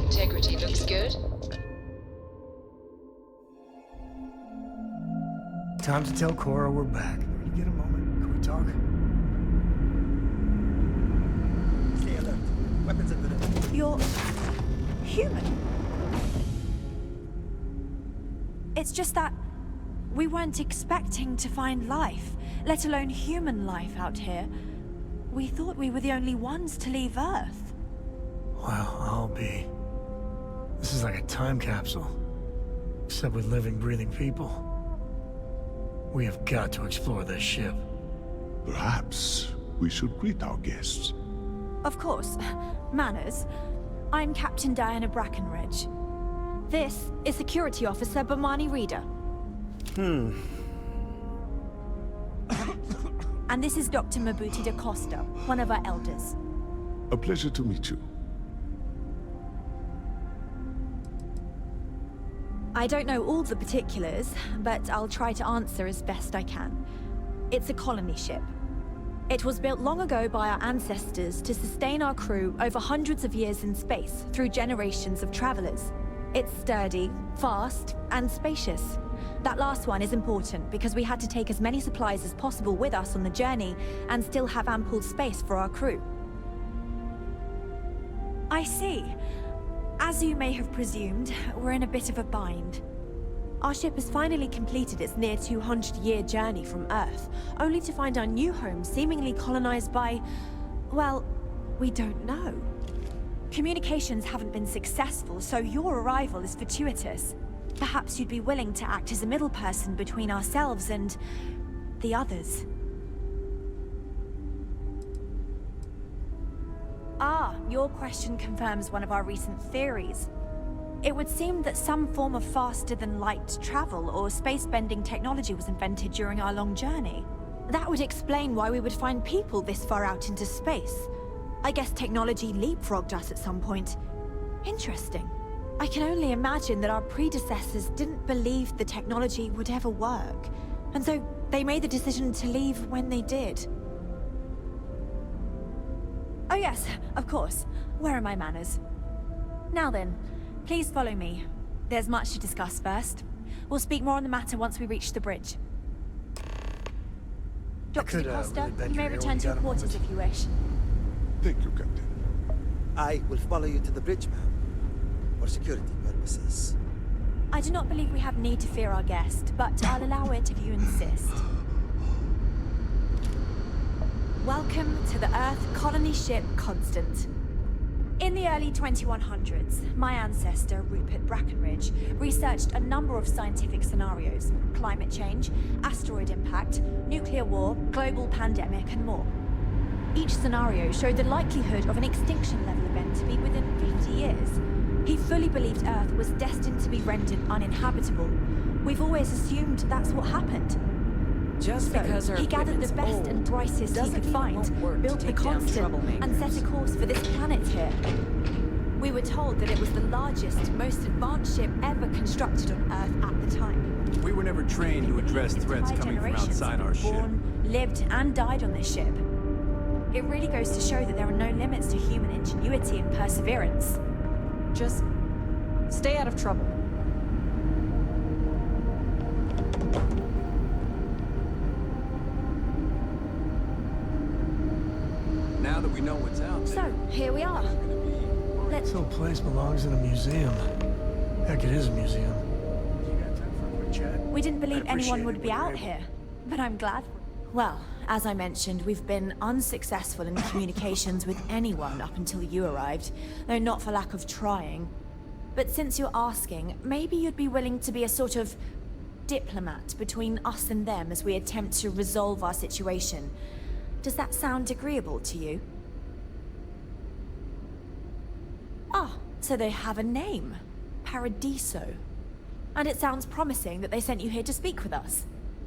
integrity looks good. Time to tell Cora we're back. Can you get a moment? Can we talk? Stay alert. Weapons at the door. You're... human. It's just that we weren't expecting to find life, let alone human life out here. We thought we were the only ones to leave Earth. Well, I'll be. This is like a time capsule. Except with living, breathing people. We have got to explore this ship. Perhaps we should greet our guests. Of course. Manners. I'm Captain Diana Brackenridge. This is Security Officer Bomani Reader. And this is Dr. Mabuti da Costa, one of our elders. A pleasure to meet you. I don't know all the particulars, but I'll try to answer as best I can. It's a colony ship. It was built long ago by our ancestors to sustain our crew over hundreds of years in space through generations of travelers. It's sturdy, fast, and spacious. That last one is important because we had to take as many supplies as possible with us on the journey and still have ample space for our crew. I see. As you may have presumed, we're in a bit of a bind. Our ship has finally completed its near 200-year journey from Earth, only to find our new home seemingly colonized by... well, we don't know. Communications haven't been successful, so your arrival is fortuitous. Perhaps you'd be willing to act as a middle person between ourselves and... the others. Ah, your question confirms one of our recent theories. It would seem that some form of faster-than-light travel or space-bending technology was invented during our long journey. That would explain why we would find people this far out into space. I guess technology leapfrogged us at some point. Interesting. I can only imagine that our predecessors didn't believe the technology would ever work, and so they made the decision to leave when they did. Oh yes, of course. Where are my manners? Now then, please follow me. There's much to discuss first. We'll speak more on the matter once we reach the bridge. Dr. da Costa, really you may return to your quarters if you wish. Thank you, Captain. I will follow you to the bridge, ma'am. For security purposes. I do not believe we have need to fear our guest, but I'll allow it if you insist. Welcome to the Earth colony ship Constant. In the early 2100s, my ancestor, Rupert Brackenridge, researched a number of scientific scenarios: climate change, asteroid impact, nuclear war, global pandemic, and more. Each scenario showed the likelihood of an extinction-level event to be within 50 years. He fully believed Earth was destined to be rendered uninhabitable. We've always assumed that's what happened. Just because our He gathered the best equipment's and old brightest he doesn't could mean it find, won't work to built the take down Constant, and set a troublemakers. course for this planet here. We were told that it was the largest, most advanced ship ever constructed on Earth at the time. We were never trained to address threats coming from outside our ship. Born, lived, and died on this ship. It really goes to show that there are no limits to human ingenuity and perseverance. Just stay out of trouble. Now that we know what's out there, So, here we are. This whole place belongs in a museum. Heck, it is a museum. You got time for a quick chat? We didn't believe I'd appreciate anyone it would be when you're out able. here, but I'm glad. Well, as I mentioned, we've been unsuccessful in communications with anyone up until you arrived, though not for lack of trying. But since you're asking, maybe you'd be willing to be a sort of diplomat between us and them as we attempt to resolve our situation. Does that sound agreeable to you? Ah, so they have a name. Paradiso. And it sounds promising that they sent you here to speak with us.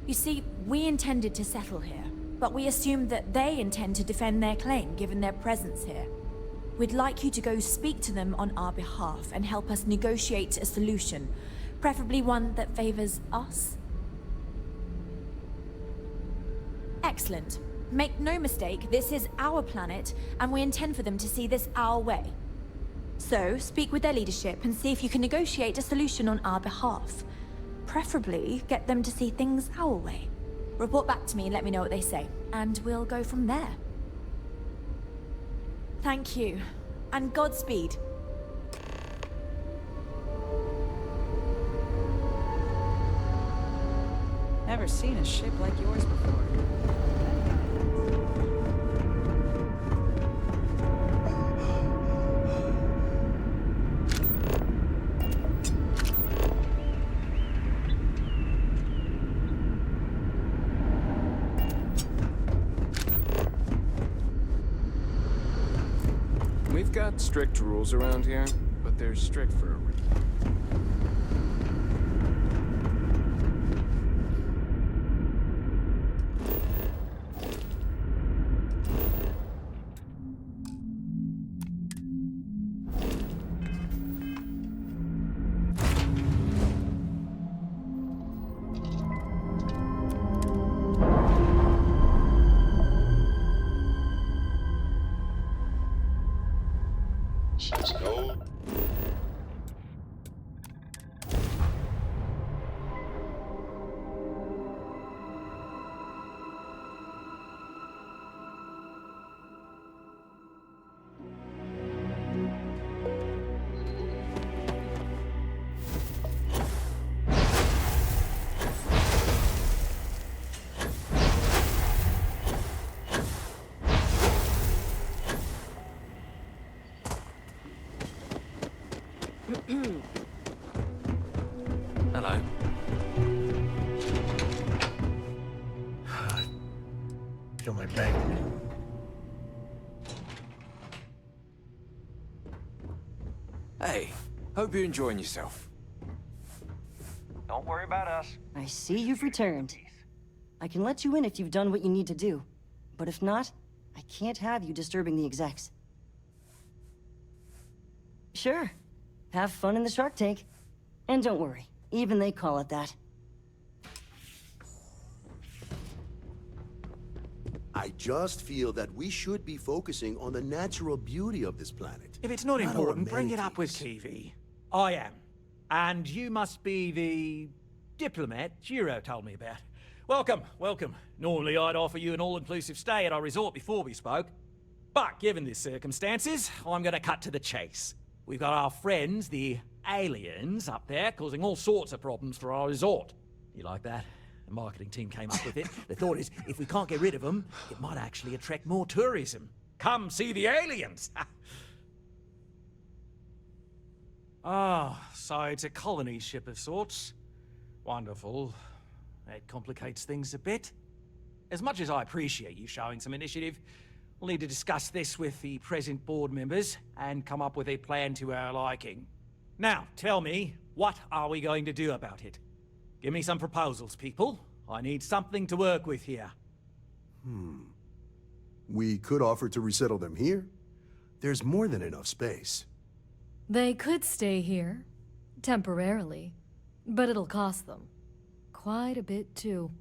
You see, we intended to settle here, but we assumed that they intend to defend their claim given their presence here. We'd like you to go speak to them on our behalf and help us negotiate a solution, preferably one that favors us. Excellent. Make no mistake, this is our planet, and we intend for them to see this our way. So, speak with their leadership and see if you can negotiate a solution on our behalf. Preferably, get them to see things our way. Report back to me and let me know what they say, and we'll go from there. Thank you, and Godspeed. Never seen a ship like yours before. We've got strict rules around here, but they're strict for a reason. Let's go. Hello. Feel my back. Hey, hope you're enjoying yourself. Don't worry about us. I see you've returned. I can let you in if you've done what you need to do. But if not, I can't have you disturbing the execs. Sure. Have fun in the shark tank. And don't worry, even they call it that. I just feel that we should be focusing on the natural beauty of this planet. If it's not our important, bring it up with amenities. TV. I am. And you must be the diplomat Giro told me about. Welcome, welcome. Normally I'd offer you an all-inclusive stay at our resort before we spoke. But given the circumstances, I'm gonna cut to the chase. We've got our friends, the aliens, up there, causing all sorts of problems for our resort. You like that? The marketing team came up with it. The thought is, if we can't get rid of them, it might actually attract more tourism. Come see the aliens! So it's a colony ship of sorts. Wonderful. That complicates things a bit. As much as I appreciate you showing some initiative, we'll need to discuss this with the present board members and come up with a plan to our liking. Now, tell me, what are we going to do about it? Give me some proposals, people. I need something to work with here. We could offer to resettle them here. There's more than enough space. They could stay here, temporarily, but it'll cost them. Quite a bit, too.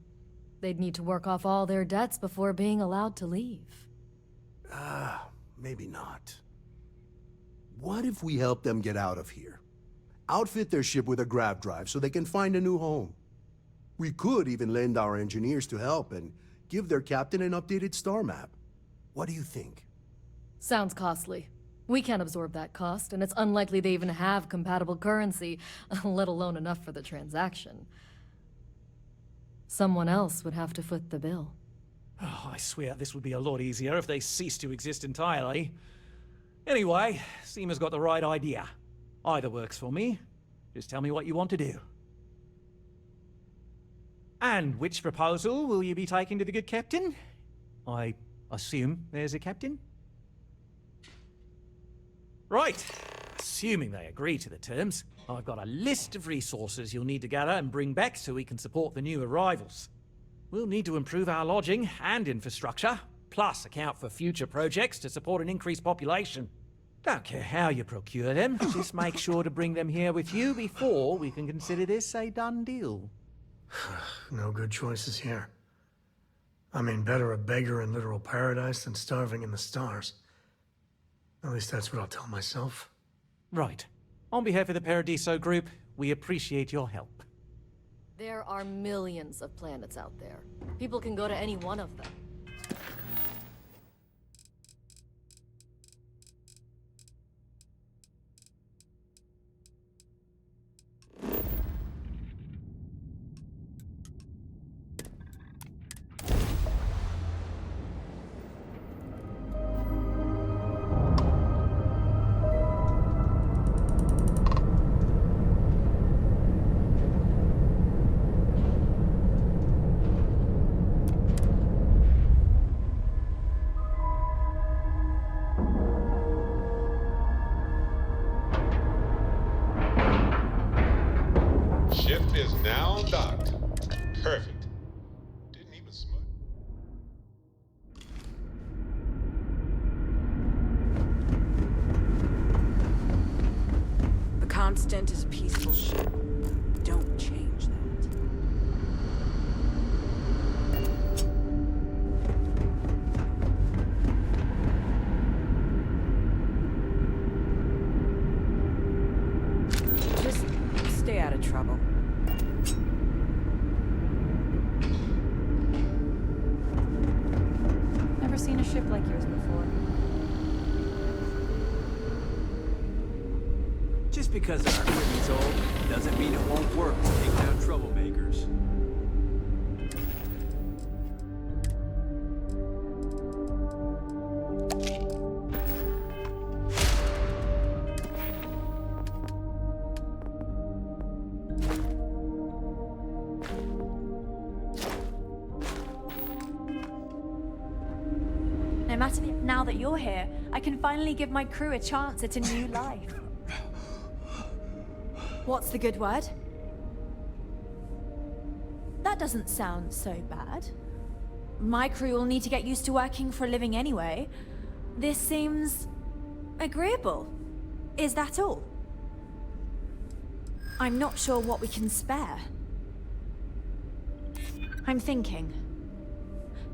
They'd need to work off all their debts before being allowed to leave. Maybe not. What if we help them get out of here? Outfit their ship with a grav drive so they can find a new home. We could even lend our engineers to help and give their captain an updated star map. What do you think? Sounds costly. We can't absorb that cost, and it's unlikely they even have compatible currency, let alone enough for the transaction. Someone else would have to foot the bill. Oh, I swear this would be a lot easier if they ceased to exist entirely. Anyway, Seema's got the right idea. Either works for me. Just tell me what you want to do. And which proposal will you be taking to the good captain? I assume there's a captain? Right. Assuming they agree to the terms, I've got a list of resources you'll need to gather and bring back so we can support the new arrivals. We'll need to improve our lodging and infrastructure, plus account for future projects to support an increased population. Don't care how you procure them, just make sure to bring them here with you before we can consider this a done deal. No good choices here. I mean, better a beggar in literal paradise than starving in the stars. At least that's what I'll tell myself. Right. On behalf of the Paradiso Group, we appreciate your help. There are millions of planets out there. People can go to any one of them. Ship is now docked. Perfect. Didn't even smudge. The Constant is a peaceful ship. Don't change that. Just stay out of trouble. Never seen a ship like yours before. Just because our equipment's old doesn't mean it won't work to take down troublemakers. No matter now that you're here, I can finally give my crew a chance at a new life. What's the good word? That doesn't sound so bad. My crew will need to get used to working for a living anyway. This seems agreeable. Is that all? I'm not sure what we can spare. I'm thinking.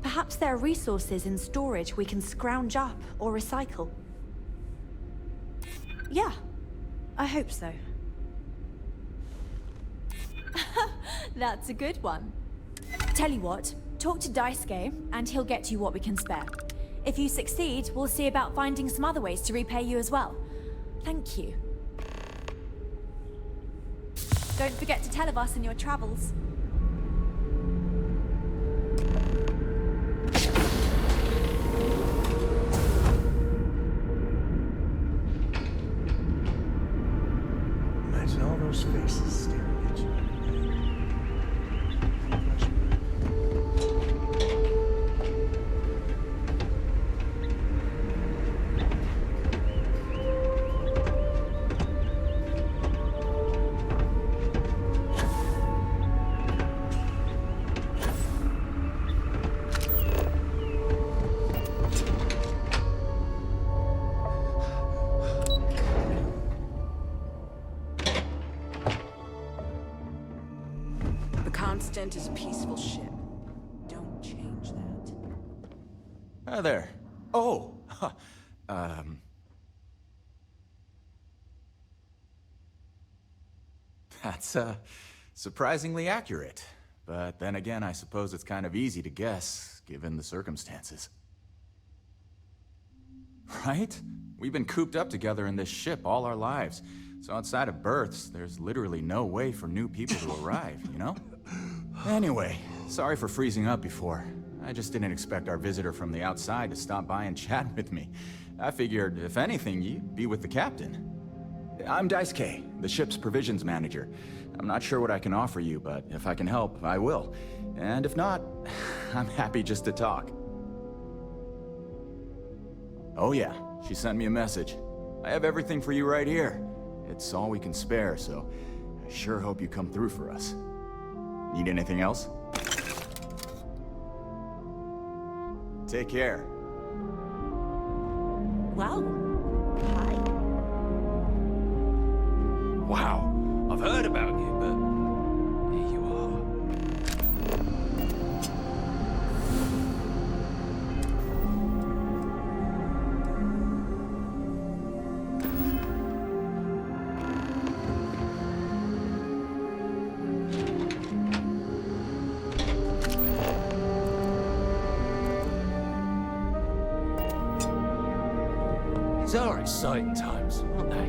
Perhaps there are resources in storage we can scrounge up or recycle. Yeah, I hope so. That's a good one. Tell you what, talk to Daisuke, and he'll get you what we can spare. If you succeed, we'll see about finding some other ways to repay you as well. Thank you. Don't forget to tell of us in your travels. Imagine all those faces staring at you every day. The Constant is a peaceful ship. Don't change that. Hi there. Oh, that's, surprisingly accurate. But then again, I suppose it's kind of easy to guess, given the circumstances. Right? We've been cooped up together in this ship all our lives. So outside of births, there's literally no way for new people to arrive, you know? Anyway, sorry for freezing up before. I just didn't expect our visitor from the outside to stop by and chat with me. I figured, if anything, you'd be with the captain. I'm Daisuke, the ship's provisions manager. I'm not sure what I can offer you, but if I can help, I will. And if not, I'm happy just to talk. Oh yeah, she sent me a message. I have everything for you right here. It's all we can spare, so I sure hope you come through for us. Need anything else? Take care. Wow. Hi. Wow, I've heard about you, but here you are. These are exciting times, aren't they?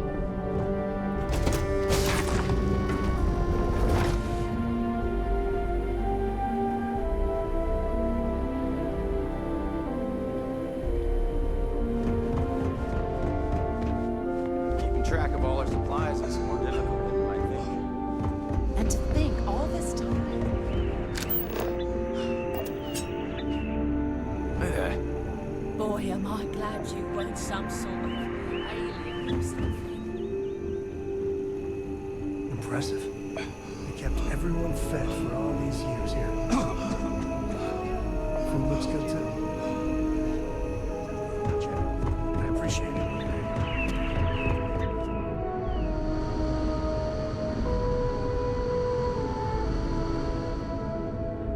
Keeping track of all our supplies is more difficult than you might think. And to think, all this time. Hey there. Boy, am I glad you weren't some sort of alien or something. Impressive. They kept everyone fed for all these years here. Food looks good too. I appreciate it.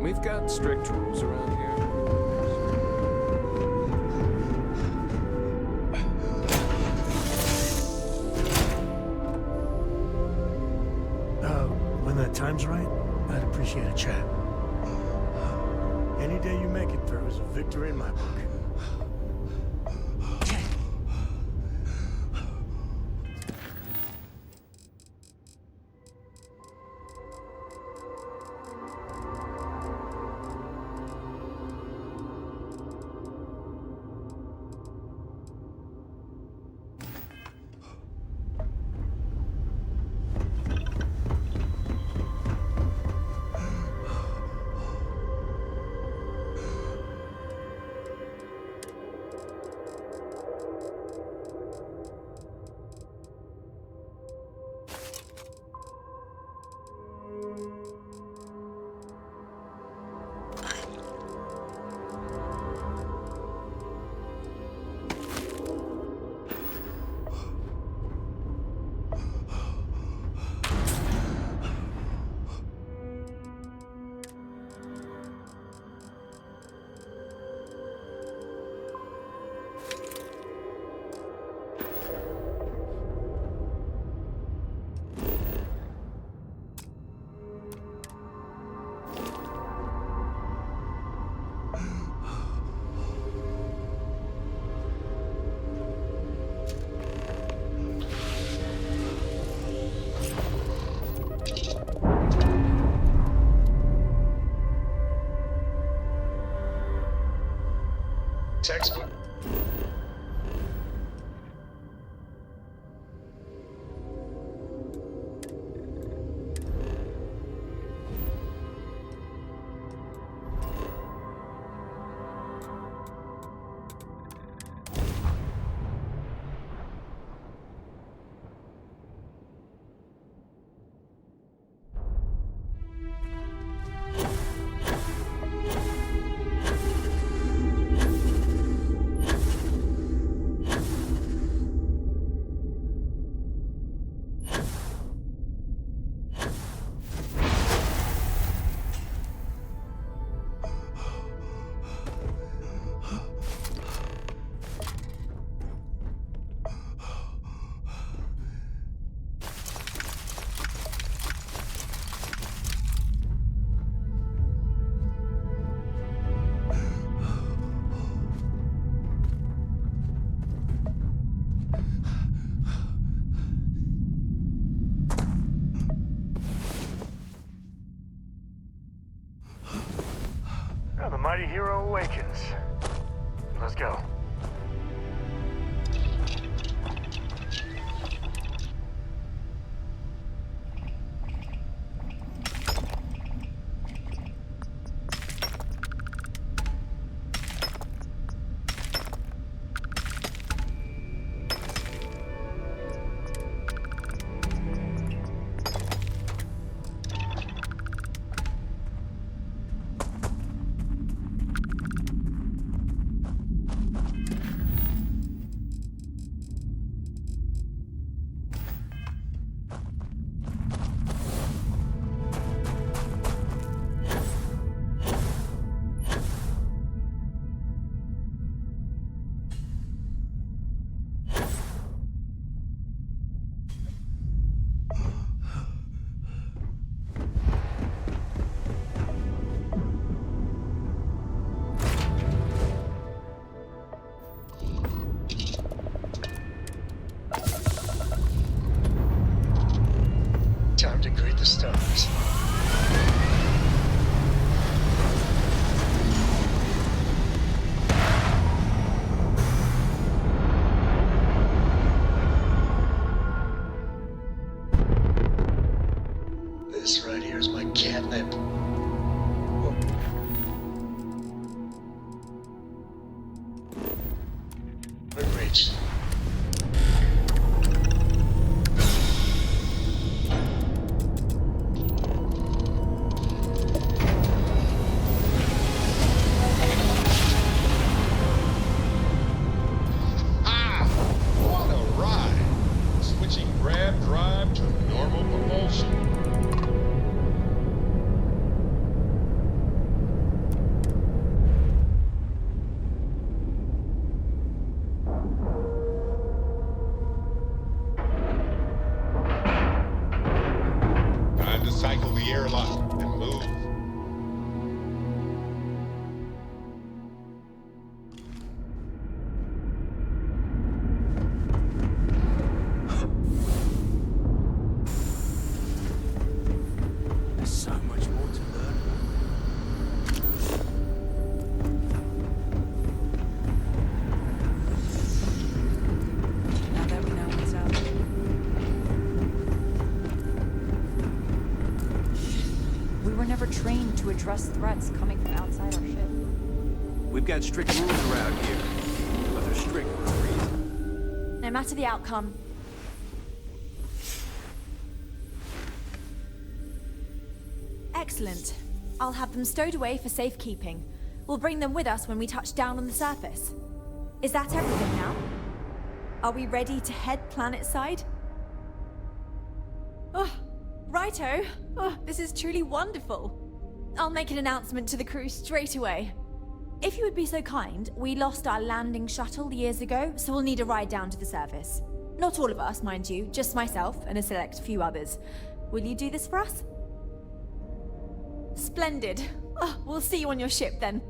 We've got strict rules around here. When that time's right, I'd appreciate a chat. Any day you make it through is a victory in my book. Textbook. The mighty hero awakens. Let's go. right. Ah! What a ride! Switching grav drive to normal propulsion. Time to cycle the airlock and move. There's so much more to learn. Now that we know what's out there. We were never trained to address threats coming from outside our ship. We've got strict rules around here, but they're strict for a reason. No matter the outcome. Excellent. I'll have them stowed away for safekeeping. We'll bring them with us when we touch down on the surface. Is that everything now? Are we ready to head planetside? Oh, righto. Oh, this is truly wonderful. I'll make an announcement to the crew straight away. If you would be so kind, we lost our landing shuttle years ago, so we'll need a ride down to the surface. Not all of us, mind you, just myself and a select few others. Will you do this for us? Splendid. Oh, we'll see you on your ship then.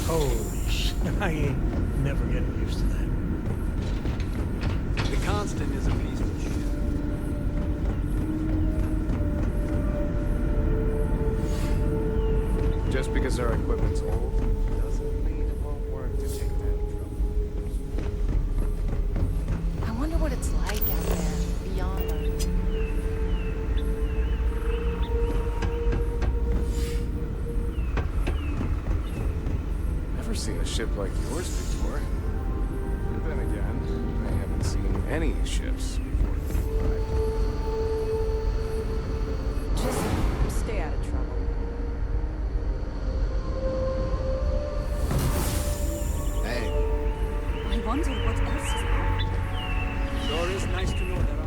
Holy shit. I ain't never getting used to that. The Constant is a piece of shit. Just because our equipment's old doesn't mean it won't work to take that trouble. I wonder what it's like out there, beyond Earth. Never seen a ship like yours before. But then again, I haven't seen any ships before you arrived. Just stay out of trouble. Hey, I wonder what else is out. Sure is nice to know there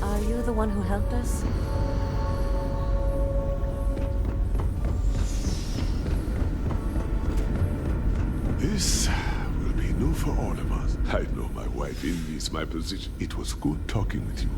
are. Are you the one who helped us? This will be new for all of us. I know my wife envies my position. It was good talking with you.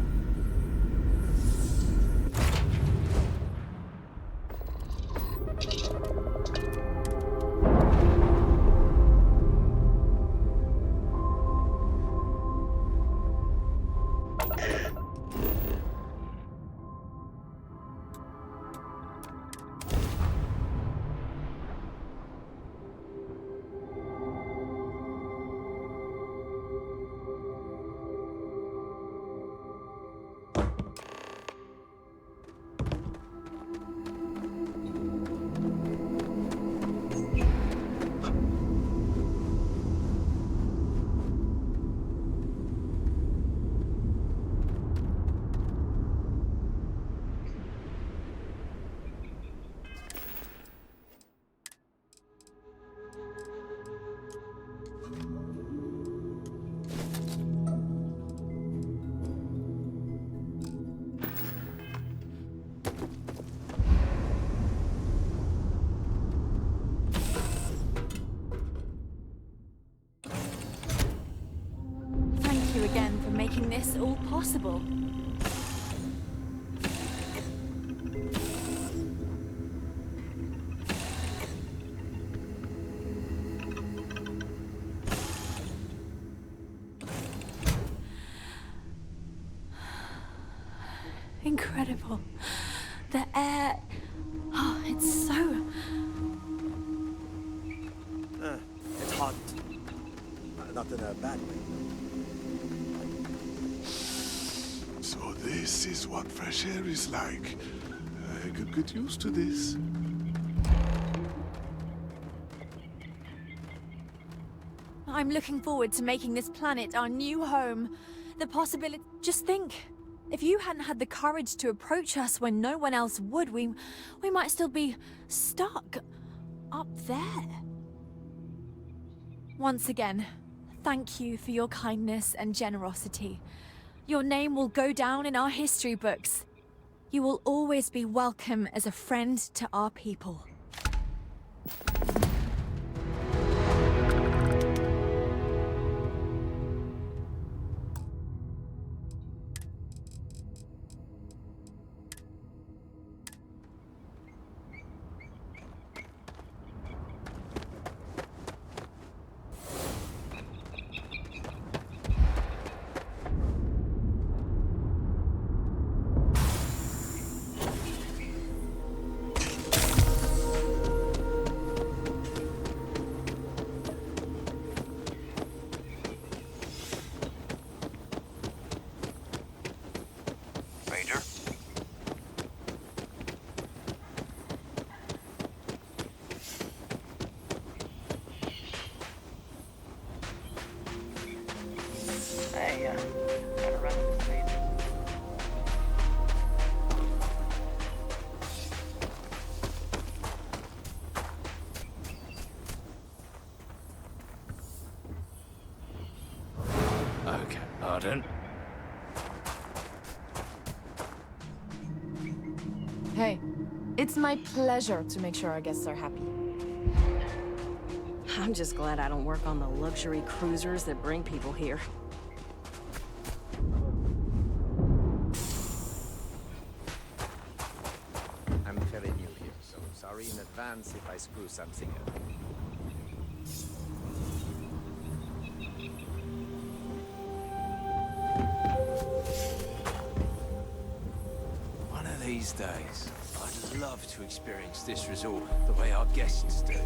Thank you again for making this all possible. incredible. The air... Oh, it's so... It's hot. Not in a bad way. So this is what fresh air is like. I could get used to this. I'm looking forward to making this planet our new home. The possibility... Just think, if you hadn't had the courage to approach us when no one else would, we might still be stuck up there. Once again, thank you for your kindness and generosity. Your name will go down in our history books. You will always be welcome as a friend to our people. Major? Hey, gotta run with the Major. Okay, pardon. Hey, it's my pleasure to make sure our guests are happy. I'm just glad I don't work on the luxury cruisers that bring people here. I'm fairly new here, so sorry in advance if I screw something up. One of these days, I'd love to experience this resort the way our guests do.